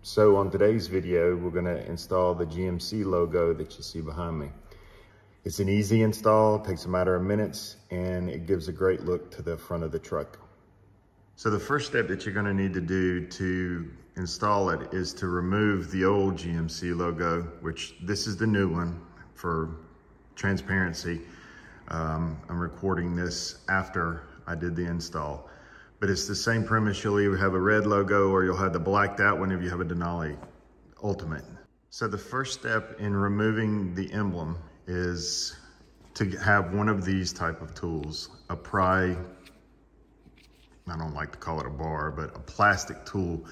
So on today's video, we're gonna install the GMC logo that you see behind me. It's an easy install, it takes a matter of minutes, and it gives a great look to the front of the truck. So the first step that you're gonna need to do to install it is to remove the old GMC logo, which this is the new one for transparency. I'm recording this after I did the install. But it's the same premise. You'll either have a red logo or you'll have the blacked out one if you have a Denali Ultimate. So the first step in removing the emblem is to have one of these type of tools, a pry, I don't like to call it a bar, but a plastic tool,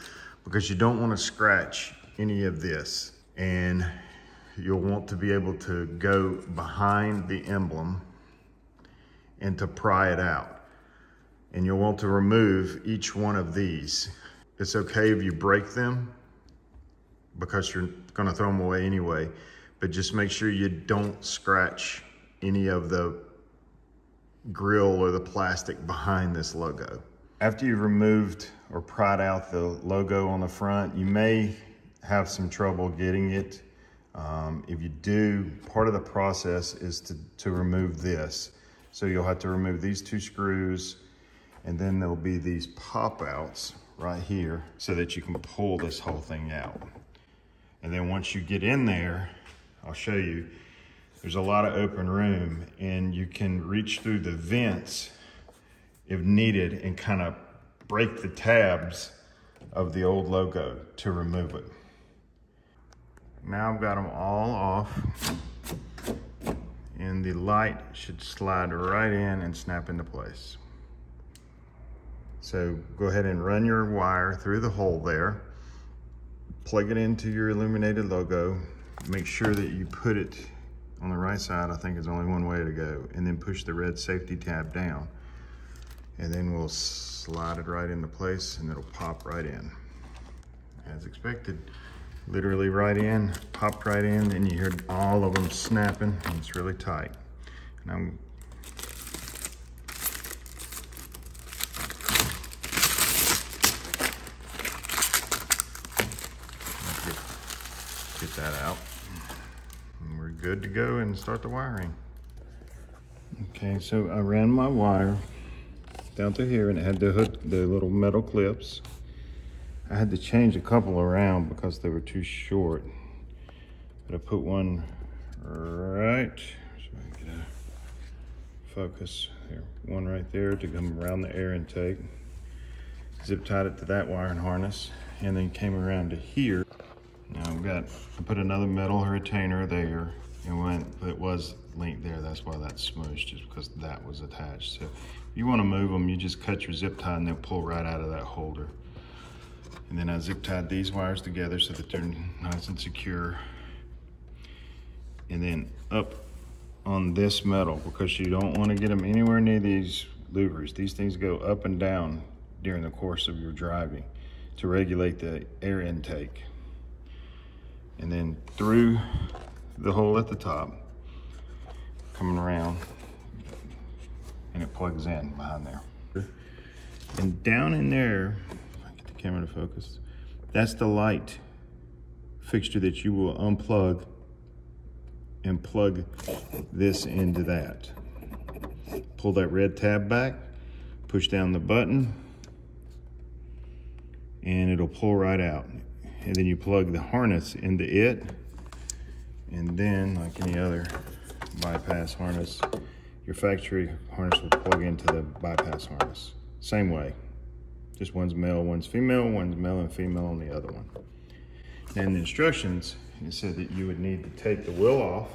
because you don't want to scratch any of this. And you'll want to be able to go behind the emblem and to pry it out. And you'll want to remove each one of these. It's okay if you break them because you're gonna throw them away anyway, but just make sure you don't scratch any of the grill or the plastic behind this logo. After you've removed or pried out the logo on the front, you may have some trouble getting it. If you do, part of the process is to remove this. So you'll have to remove these two screws, and then there'll be these pop outs right here so that you can pull this whole thing out. And then once you get in there, I'll show you, there's a lot of open room and you can reach through the vents if needed and kind of break the tabs of the old logo to remove it. Now I've got them all off and the light should slide right in and snap into place. So go ahead and run your wire through the hole there, plug it into your illuminated logo, make sure that you put it on the right side. I think there's only one way to go, and then push the red safety tab down, and then we'll slide it right into place and it'll pop right in. As expected, literally right in, popped right in, and you hear all of them snapping, and it's really tight. And get that out, and we're good to go and start the wiring. Okay, so I ran my wire down to here, and it had the hook, the little metal clips. I had to change a couple around because they were too short, but I put one right, so I can get a focus here, one right there to come around the air intake. Zip tied it to that wiring harness, and then came around to here. Now I put another metal retainer there, and it was linked there, that's why that's smushed, just because that was attached. So if you want to move them, you just cut your zip tie and they'll pull right out of that holder. And then I zip tied these wires together so that they're nice and secure. And then up on this metal, because you don't want to get them anywhere near these louvers. These things go up and down during the course of your driving to regulate the air intake. And then through the hole at the top, coming around, and it plugs in behind there. And down in there, if I get the camera to focus, that's the light fixture that you will unplug and plug this into that. Pull that red tab back, push down the button, and it'll pull right out. And then you plug the harness into it, and then, like any other bypass harness, your factory harness will plug into the bypass harness. Same way, just one's male, one's female, one's male and female on the other one. And the instructions, it said that you would need to take the wheel off,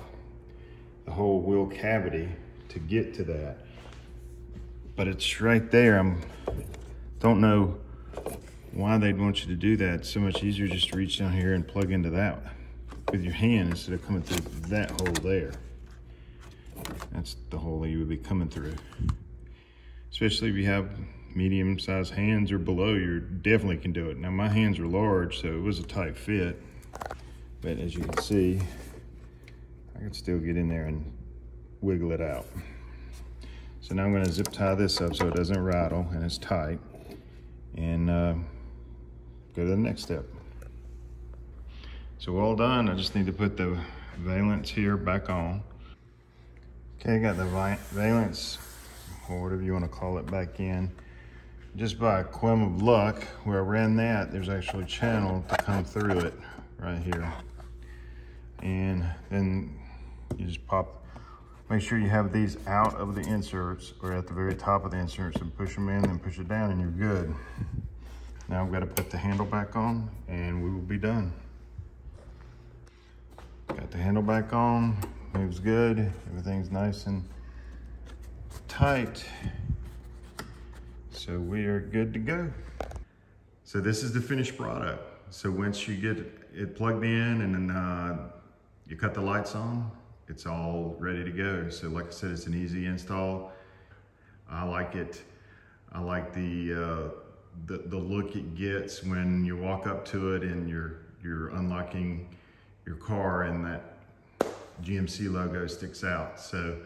the whole wheel cavity, to get to that. But it's right there. Don't know why they'd want you to do that. It's so much easier just to reach down here and plug into that with your hand instead of coming through that hole there. That's the hole that you would be coming through. Especially if you have medium-sized hands or below, you definitely can do it. Now my hands are large, so it was a tight fit, but as you can see, I can still get in there and wiggle it out. So now I'm going to zip tie this up so it doesn't rattle and it's tight, and go to the next step. So all done. I just need to put the valence here back on. Okay, I got the valence, or whatever you want to call it, back in. Just by a whim of luck, where I ran that, there's actually a channel to come through it right here. And then you just pop, make sure you have these out of the inserts or at the very top of the inserts, and push them in and push it down and you're good. Now I've got to put the handle back on and we will be done. Got the handle back on, moves good, everything's nice and tight. So we are good to go. So this is the finished product. So once you get it plugged in and then you cut the lights on, it's all ready to go. So like I said, it's an easy install. I like it. I like the look it gets when you walk up to it and you're unlocking your car and that GMC logo sticks out. So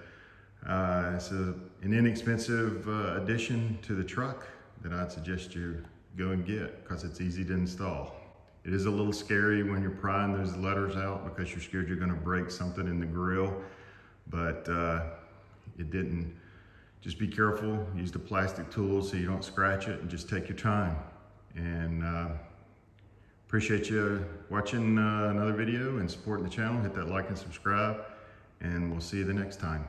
it's an inexpensive addition to the truck that I'd suggest you go and get because it's easy to install. It is a little scary when you're prying those letters out because you're scared you're going to break something in the grill, but it didn't. Just be careful, use the plastic tools so you don't scratch it, and just take your time. And appreciate you watching another video and supporting the channel. Hit that like and subscribe, and we'll see you the next time.